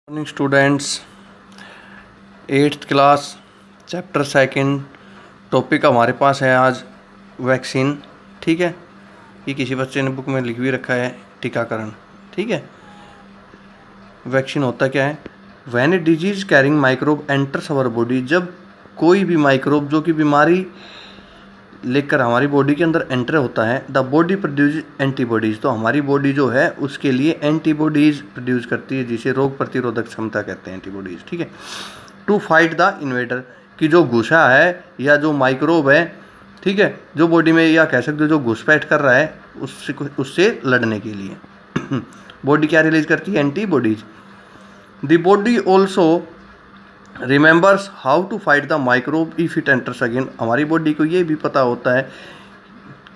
Morning students, 8th class chapter second topic हमारे पास है आज वैक्सीन। ठीक है, ये किसी बच्चे ने बुक में लिख भी रखा है टीकाकरण। ठीक है, वैक्सीन होता क्या है? When a disease carrying microbe enters our body, जब कोई भी माइक्रोब जो कि बीमारी लेकर हमारी बॉडी के अंदर एंटर होता है, द बॉडी प्रोड्यूस एंटीबॉडीज़, तो हमारी बॉडी जो है उसके लिए एंटीबॉडीज़ प्रोड्यूस करती है, जिसे रोग प्रतिरोधक क्षमता कहते हैं, एंटीबॉडीज़। ठीक है, टू फाइट द इन्वेडर, कि जो घुसा है या जो माइक्रोब है, ठीक है, जो बॉडी में, या कह सकते हो जो घुसपैठ कर रहा है, उससे लड़ने के लिए बॉडी क्या रिलीज करती है? Antibodies. The body also remembers how to fight the microbe if it enters again, हमारी बॉडी को ये भी पता होता है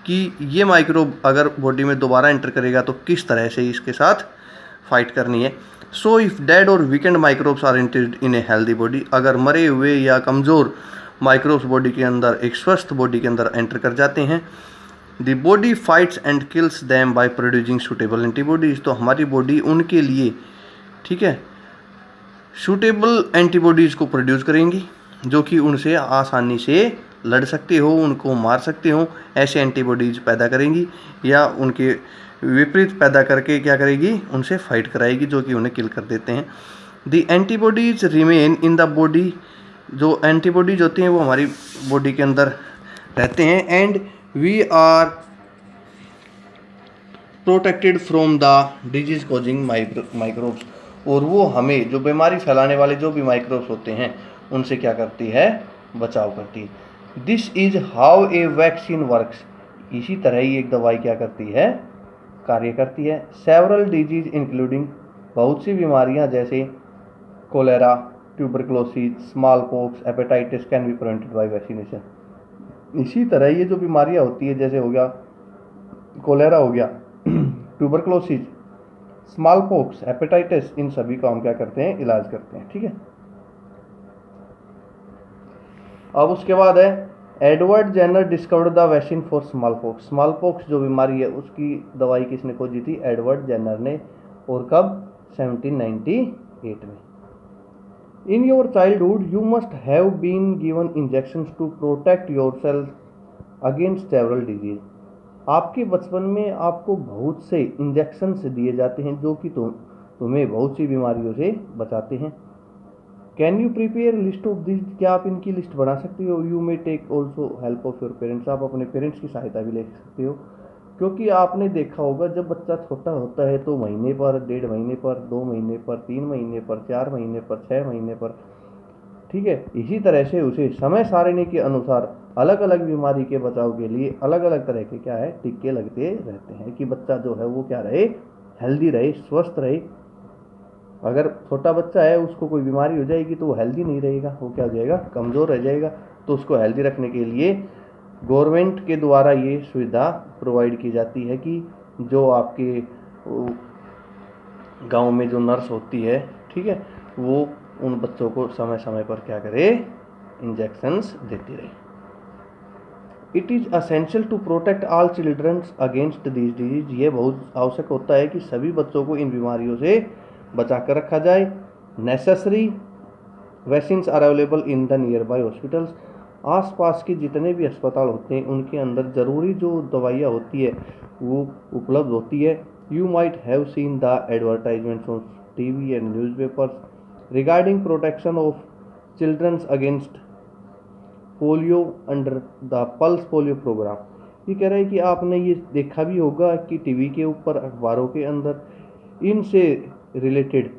कि ये माइक्रोब अगर बॉडी में दोबारा एंटर करेगा तो किस तरह से इसके साथ फाइट करनी है। So if dead or weakened microbes are entered in a healthy body, अगर मरे हुए या कमज़ोर माइक्रोब्स बॉडी के अंदर, एक स्वस्थ बॉडी के अंदर एंटर कर जाते हैं, the body fights and kills them by producing suitable antibodies, तो हमारी बॉडी उनके लिए, ठीक है, सूटेबल एंटीबॉडीज़ को प्रोड्यूस करेंगी जो कि उनसे आसानी से लड़ सकते हो, उनको मार सकते हो, ऐसे एंटीबॉडीज़ पैदा करेंगी, या उनके विपरीत पैदा करके क्या करेगी? उनसे फाइट कराएगी जो कि उन्हें किल कर देते हैं। The antibodies remain in the body, जो एंटीबॉडीज होती हैं वो हमारी बॉडी के अंदर रहते हैं, and we are protected from the disease causing microbes, और वो हमें जो बीमारी फैलाने वाले जो भी माइक्रोब्स होते हैं उनसे क्या करती है? बचाव करती है। This is how a vaccine works, इसी तरह ही एक दवाई क्या करती है? कार्य करती है। सेवरल डिजीज इंक्लूडिंग, बहुत सी बीमारियां जैसे cholera, tuberculosis, small pox, hepatitis can be prevented by vaccination. इसी तरह ये जो बीमारियां होती है, जैसे हो गया कोलेरा, हो गया ट्यूबरक्लोसिस, स्मॉल पॉक्स, हेपेटाइटिस, इन सभी का हम क्या करते हैं? इलाज करते हैं। ठीक है, अब उसके बाद है Edward Jenner discovered the vaccine for small pox. Small pox जो बीमारी है उसकी दवाई किसने खोजी थी? एडवर्ड जेनर ने। और कब? 1798 में। In your childhood you must have been given injections to protect yourself against several disease, आपके बचपन में आपको बहुत से इंजेक्शंस दिए जाते हैं जो कि तुम्हें बहुत सी बीमारियों से बचाते हैं। Can you prepare list of this, क्या आप इनकी लिस्ट बना सकते हो? You may take also help of your parents, आप अपने पेरेंट्स की सहायता भी ले सकते हो, क्योंकि आपने देखा होगा जब बच्चा छोटा होता है तो महीने पर, 1.5 महीने पर, 2 महीने पर, 3 महीने पर, 4 महीने पर, 6 महीने पर, ठीक है, इसी तरह से उसे समय सारणी के अनुसार अलग अलग बीमारी के बचाव के लिए अलग अलग तरह के क्या है? टीके लगते रहते हैं कि बच्चा जो है वो क्या रहे? हेल्दी रहे, स्वस्थ रहे। अगर छोटा बच्चा है उसको कोई बीमारी हो जाएगी तो वो हेल्दी नहीं रहेगा, वो क्या हो जाएगा? कमज़ोर रह जाएगा। तो उसको हेल्दी रखने के लिए गवर्नमेंट के द्वारा ये सुविधा प्रोवाइड की जाती है कि जो आपके गांव में जो नर्स होती है, ठीक है, वो उन बच्चों को समय समय पर क्या करे? इंजेक्शंस देती रहे। It is essential to protect all childrens against this disease, ये बहुत आवश्यक होता है कि सभी बच्चों को इन बीमारियों से बचा कर रखा जाए। Necessary vaccines are available in the nearby hospitals, आसपास के जितने भी अस्पताल होते हैं उनके अंदर ज़रूरी जो दवाइयाँ होती है वो उपलब्ध होती है। You might have seen the advertisements on TV and newspapers regarding protection of childrens against polio under the pulse polio programme. ये कह रहा है कि आपने ये देखा भी होगा कि टीवी के ऊपर, अखबारों के अंदर इनसे रिलेटेड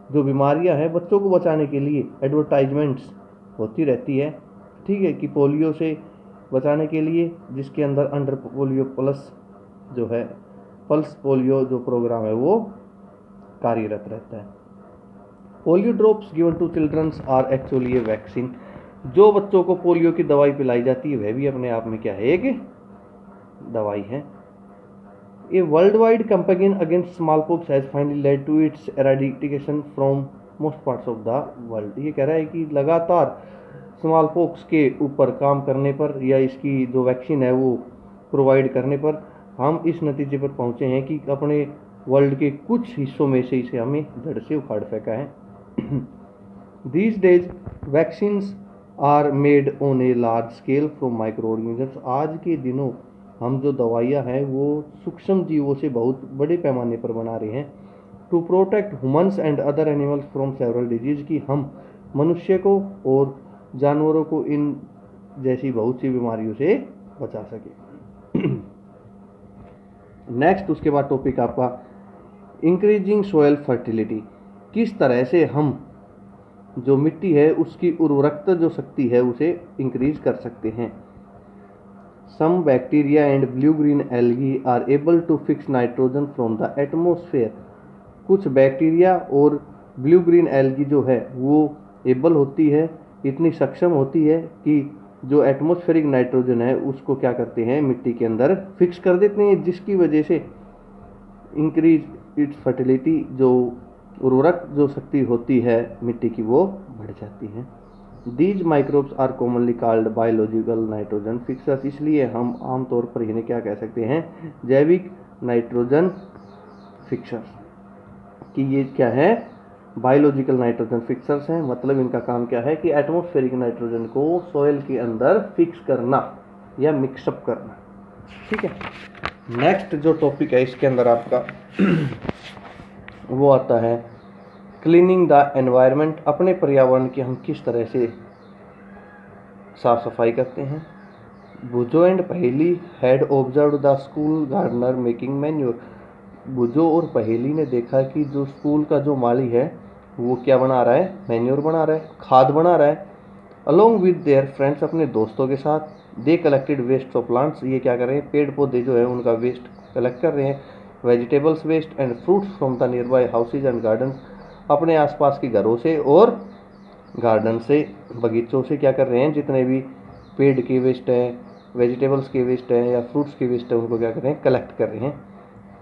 जो बीमारियां हैं बच्चों को बचाने के लिए एडवर्टाइजमेंट्स होती रहती है, ठीक है, कि पोलियो से बचाने के लिए, जिसके अंदर अंडर पोलियो प्लस जो है पल्स पोलियो जो प्रोग्राम है वो कार्यरत रहता है। Polio drops given to childrens are actually a vaccine, जो बच्चों को पोलियो की दवाई पिलाई जाती है वह भी अपने आप में क्या है? एक दवाई है। A worldwide campaign against smallpox has finally led to its eradication from most parts of the world. ये कह रहा है कि लगातार स्मॉल पॉक्स के ऊपर काम करने पर, या इसकी जो वैक्सीन है वो प्रोवाइड करने पर, हम इस नतीजे पर पहुंचे हैं कि अपने वर्ल्ड के कुछ हिस्सों में से इसे हमें जड़ से उखाड़ फेंका है। These days vaccines are made on a large scale from microorganisms। आज के दिनों हम जो दवाइयाँ हैं वो सूक्ष्म जीवों से बहुत बड़े पैमाने पर बना रहे हैं। To protect humans and other animals from several disease, कि हम मनुष्य को और जानवरों को इन जैसी बहुत सी बीमारियों से बचा सके। नेक्स्ट उसके बाद टॉपिक आपका इंक्रीजिंग सोयल फर्टिलिटी। किस तरह से हम जो मिट्टी है उसकी उर्वरकता जो शक्ति है उसे इंक्रीज कर सकते हैं। Some bacteria and blue green algae are able to fix nitrogen from the atmosphere. कुछ बैक्टीरिया और ब्लू ग्रीन एल्गी जो है वो एबल होती है, इतनी सक्षम होती है कि जो एटमॉस्फेरिक नाइट्रोजन है उसको क्या करते हैं, मिट्टी के अंदर फिक्स कर देते हैं, जिसकी वजह से इंक्रीज इट्स फर्टिलिटी, जो उर्वरक जो शक्ति होती है मिट्टी की वो बढ़ जाती है। These microbes are commonly called biological nitrogen fixers. इसलिए हम आमतौर पर इन्हें क्या कह सकते हैं, जैविक नाइट्रोजन फिक्सर्स, कि ये क्या है, बायोलॉजिकल नाइट्रोजन फिक्सर्स हैं। मतलब इनका काम क्या है कि एटमॉस्फेरिक नाइट्रोजन को सॉइल के अंदर फिक्स करना या मिक्सअप करना। ठीक है। नेक्स्ट जो टॉपिक है इसके अंदर आपका वो आता है क्लीनिंग द एनवायरनमेंट। अपने पर्यावरण की हम किस तरह से साफ सफाई करते हैं। Boojho and Paheli had observe the school gardener making manure. Boojho और पहेली ने देखा कि जो स्कूल का जो माली है वो क्या बना रहा है, मैन्योर बना रहा है, खाद बना रहा है। अलोंग विद देयर फ्रेंड्स, अपने दोस्तों के साथ। They collected waste of plants, ये क्या कर रहे हैं, पेड़ पौधे जो है उनका वेस्ट कलेक्ट कर रहे हैं। Vegetables waste and fruits from the nearby houses and garden, अपने आसपास के घरों से और गार्डन से, बगीचों से क्या कर रहे हैं, जितने भी पेड़ के वेस्ट हैं, वेजिटेबल्स के वेस्ट हैं या फ्रूट्स के वेस्ट हैं, उनको क्या कर रहे हैं, कलेक्ट कर रहे हैं।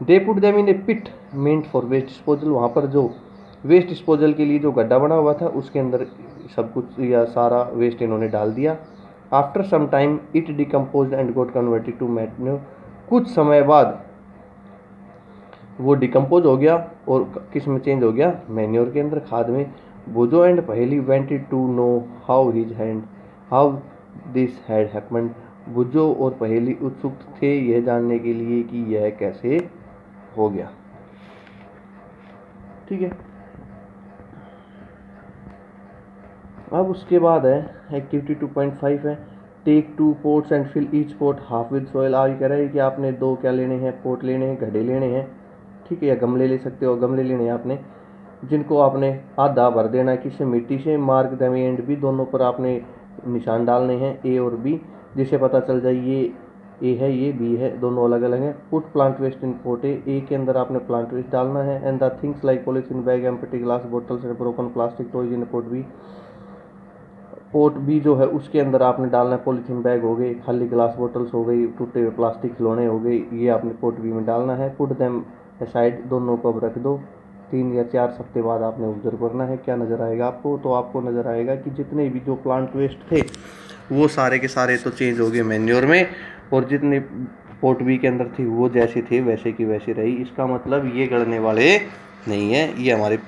They put them in a pit meant for waste disposal, वहाँ पर जो वेस्ट डिस्पोजल के लिए जो गड्ढा बना हुआ था उसके अंदर सब कुछ या सारा वेस्ट इन्होंने डाल दिया। After some time it decompose and got converted to manure, कुछ समय बाद वो डिकम्पोज हो गया और किस में चेंज हो गया, मैन्योर के अंदर, खाद में। Boojho and Paheli wanted to know how this had happened. Boojho और पहेली उत्सुक थे यह जानने के लिए कि यह कैसे हो गया। ठीक है। अब उसके बाद है एक्टिविटी 2.5 है take 2 pots and fill each pot half with soil. आज कह रहा है कि आपने 2 क्या लेने हैं, पोट लेने हैं, घड़े लेने हैं। ठीक है, या गमले ले सकते हो, गमले लेने हैं आपने, जिनको आपने आधा भर देना है किससे, मिट्टी से। मार्क द एंड बी, दोनों पर आपने निशान डालने हैं, ए और बी, जिससे पता चल जाए ये ए है ये बी है, दोनों अलग अलग हैं। Put plant waste in pot A के अंदर आपने प्लांट वेस्ट डालना है। And the things like polythene bag, empty glass bottles and broken plastic toys in pot B. Pot B जो है उसके अंदर आपने डालना है, पॉलीथीन बैग हो गई, खाली ग्लास बोटल्स हो गई, टूटे हुए प्लास्टिक खिलौने हो गई, ये आपने पोट बी में डालना है। पुट देम साइड, दोनों को अब रख दो। 3 या 4 हफ्ते बाद आपने ऑब्जर्व करना है, क्या नज़र आएगा आपको, तो आपको नज़र आएगा कि जितने भी जो प्लांट वेस्ट थे वो सारे के सारे तो चेंज हो गए मैन्योर में, और जितने पोट बी के अंदर थी वो जैसे थे वैसे की वैसे रही। इसका मतलब ये गड़ने वाले नहीं है, ये हमारे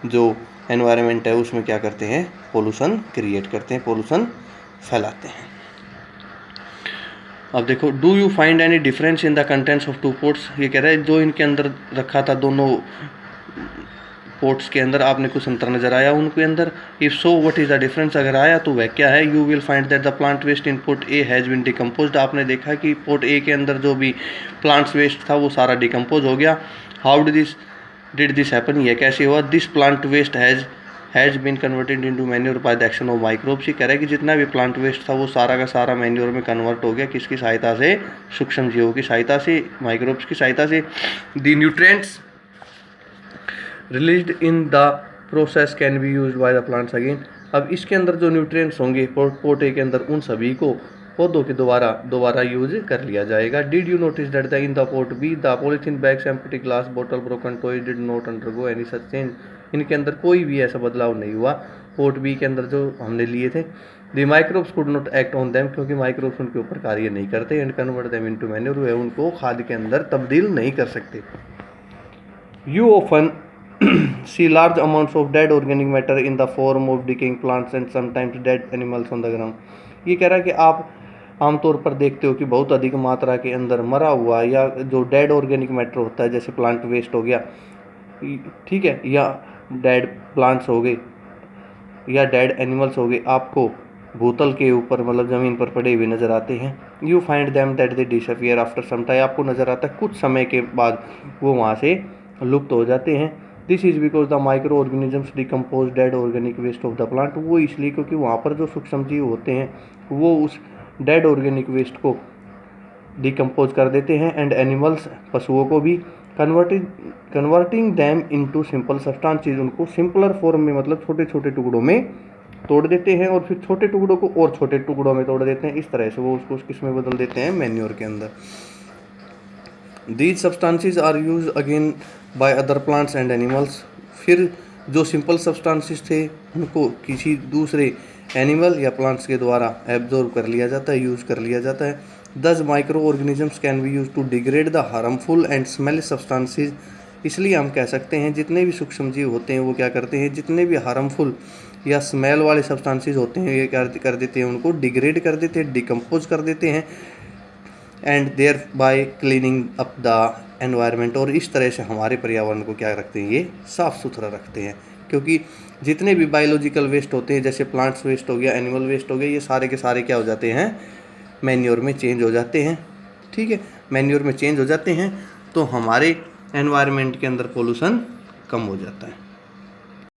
जो एनवायरनमेंट है उसमें क्या करते हैं, पोल्यूशन क्रिएट करते हैं, पोल्यूशन फैलाते हैं। अब देखो, do you find any difference in the contents of 2 pots. ये कह रहा है जो इनके अंदर रखा था दोनों पोट्स के अंदर, आपने कुछ अंतर नजर आया उनके अंदर। If so what is the difference, अगर आया तो वह क्या है। You will find that the plant waste in pot A has been decomposed. आपने देखा कि पोट ए के अंदर जो भी प्लांट्स वेस्ट था वो सारा डिकम्पोज हो गया। हाउ डिड दिस हैपन, यह कैसे हुआ। This plant waste has been converted into manure by the action of microbes. ये कह रहा है कि जितना भी प्लांट वेस्ट था वो सारा का सारा मैन्योर में कन्वर्ट हो गया, किसकी सहायता से, सूक्ष्म जीवों की सहायता से, माइक्रोब्स की सहायता से। The nutrients released in the process can be used by the plants again. अब इसके अंदर जो न्यूट्रिएंट्स होंगे पोट ए के अंदर, उन सभी को पौधों के दोबारा यूज कर लिया जाएगा। Did you notice that the in the pot be the polythene bags, empty glass bottle, broken toy did not undergo any such change. इनके अंदर कोई भी ऐसा बदलाव नहीं हुआ पोट बी के अंदर जो हमने लिए थे। The microbes could not act on them, क्योंकि माइक्रोब्स उनके ऊपर कार्य नहीं करते। And convert them into manure, वे उनको खाद के अंदर तब्दील नहीं कर सकते। You often see large amounts of dead organic matter in the form of decaying plants and sometimes dead animals on the ground। ये कह रहा है कि आप आमतौर पर देखते हो कि बहुत अधिक मात्रा के अंदर मरा हुआ या जो डेड ऑर्गेनिक मैटर होता है, जैसे प्लांट वेस्ट हो गया, ठीक है, या डेड प्लांट्स हो गए या डेड एनिमल्स हो गए, आपको भूतल के ऊपर मतलब ज़मीन पर पड़े हुए नज़र आते हैं। You find them that they disappear after some time, आपको नज़र आता है कुछ समय के बाद वो वहाँ से लुप्त हो जाते हैं। This is because the micro organisms decompose dead organic waste of the plant, वो इसलिए क्योंकि वहाँ पर जो सूक्ष्म जीव होते हैं वो उस डेड ऑर्गेनिक वेस्ट को डिकम्पोज कर देते हैं, एंड एनिमल्स, पशुओं को भी, converting them into simple substances, उनको सिंपलर फॉर्म में मतलब छोटे छोटे टुकड़ों में तोड़ देते हैं और फिर छोटे टुकड़ों को और छोटे टुकड़ों में तोड़ देते हैं। इस तरह से वो उसको किस में बदल देते हैं, मैन्योर के अंदर। These substances are use again by other plants and animals, फिर जो सिंपल सब्सटेंसेस थे उनको किसी दूसरे एनिमल या प्लांट्स के द्वारा एब्जॉर्ब कर लिया जाता है, यूज़ कर लिया जाता है। This micro organisms can be use to degrade the harmful and smell substances, इसलिए हम कह सकते हैं जितने भी सूक्ष्म जीव होते हैं वो क्या करते हैं, जितने भी हार्मफुल या स्मेल वाले सब्सटेंसेस होते हैं ये क्या कर देते हैं, उनको डिग्रेड कर देते हैं, डिकम्पोज कर देते हैं, and thereby cleaning up the environment, और इस तरह से हमारे पर्यावरण को क्या रखते हैं, ये साफ़ सुथरा रखते हैं। क्योंकि जितने भी बायोलॉजिकल वेस्ट होते हैं, जैसे प्लांट्स वेस्ट हो गया, एनिमल वेस्ट हो गया, ये सारे के सारे क्या हो जाते हैं, मैन्योर में चेंज हो जाते हैं। ठीक है, मैन्योर में चेंज हो जाते हैं तो हमारे एनवायरनमेंट के अंदर पोल्यूशन कम हो जाता है।